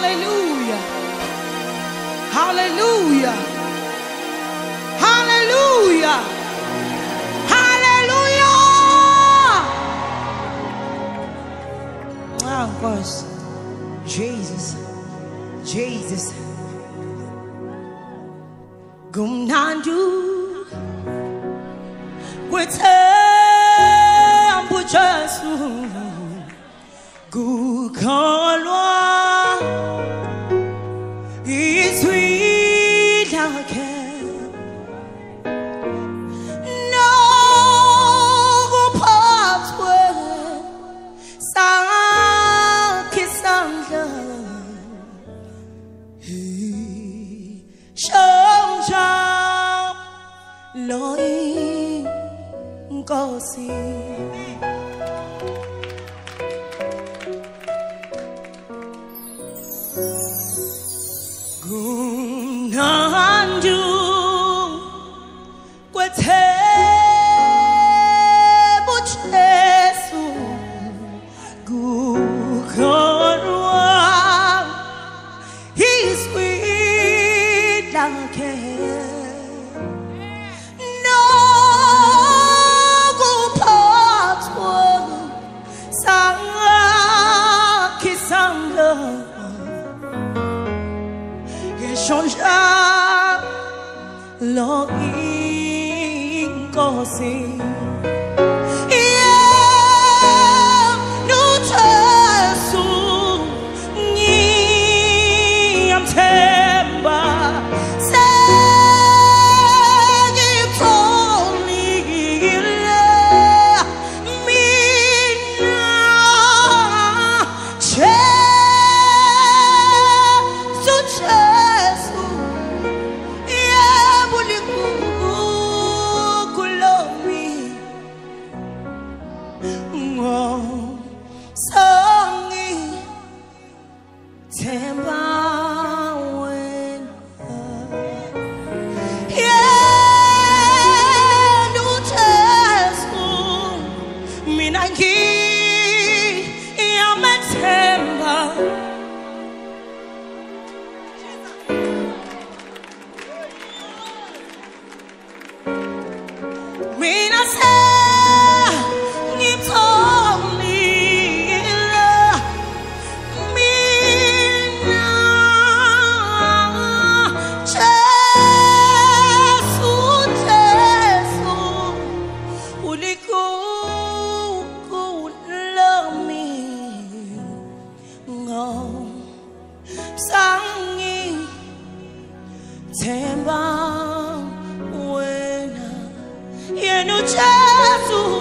Hallelujah. Hallelujah. Hallelujah. Hallelujah. Oh gosh. Jesus. Jesus. Gumnandu Kwetembu Jesu Gukolwa Iswidake No Gupatwe Sakisanga Shonja Loi Ngosi Gunandu Kwetembu Jesu Gukolwa Iswidake No Gupatwa Sakisanga Shonja Lo Ingosi No Jesu Ni Amtemba Segi Toni Mina Jesu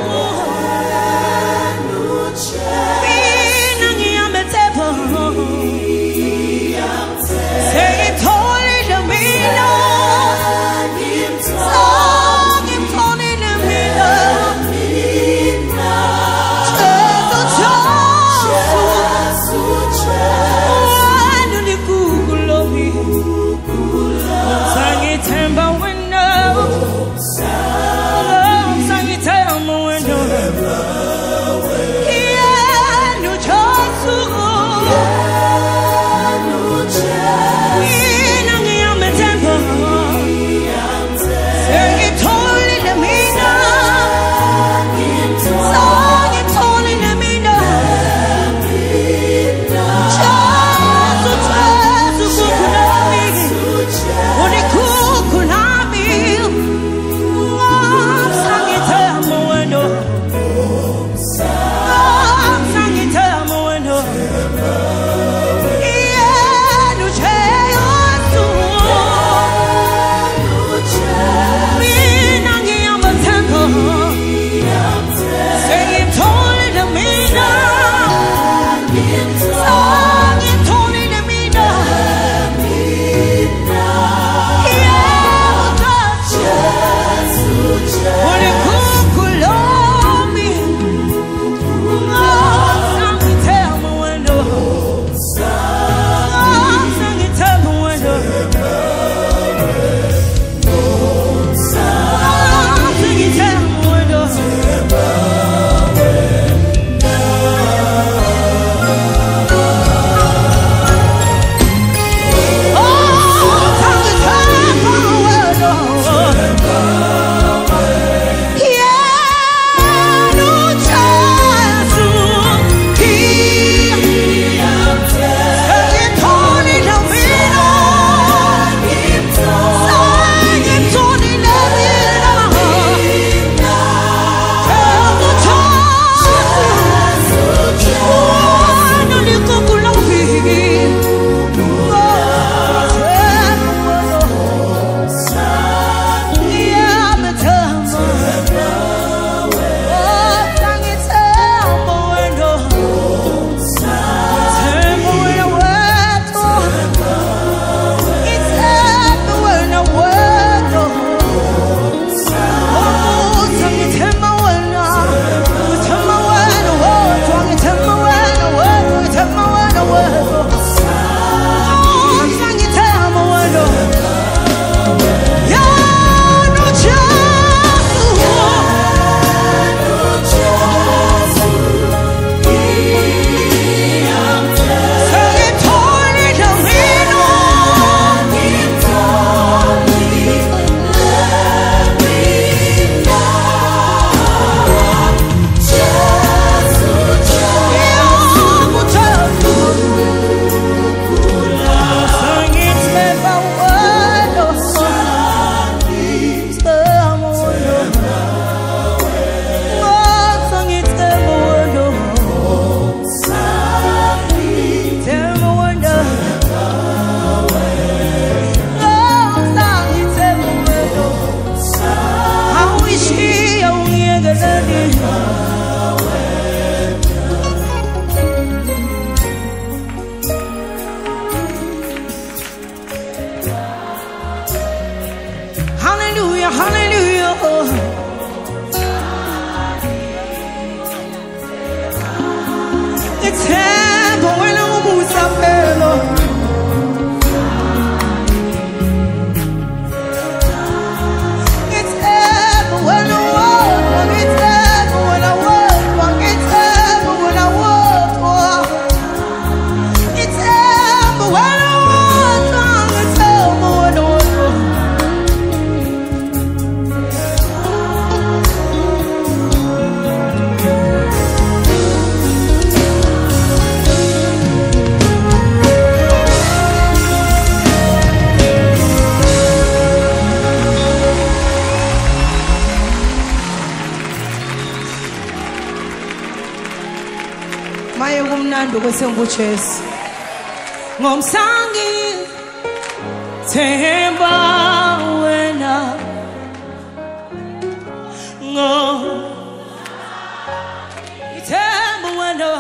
ngaphandle kwesembutshesi ngomsangi themba wena ngithemba wena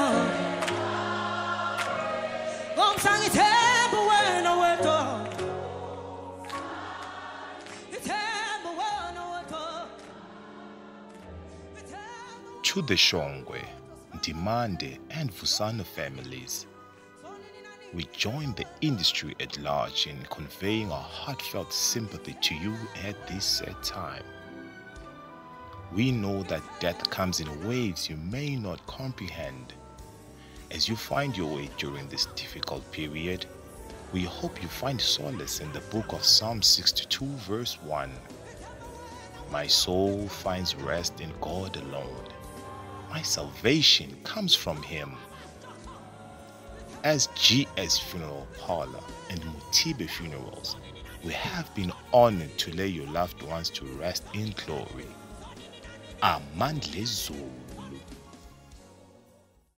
ngomsangi themba wena wedwa To the Shongwe, Ndimande and VUSANA families, we join the industry at large in conveying our heartfelt sympathy to you at this sad time. We know that death comes in waves you may not comprehend. As you find your way during this difficult period, we hope you find solace in the book of Psalm 62 verse 1. My soul finds rest in God alone. My salvation comes from Him. As GS Funeral Parlor and Mutibe Funerals, we have been honored to lay your loved ones to rest in glory. Amandle Zulu.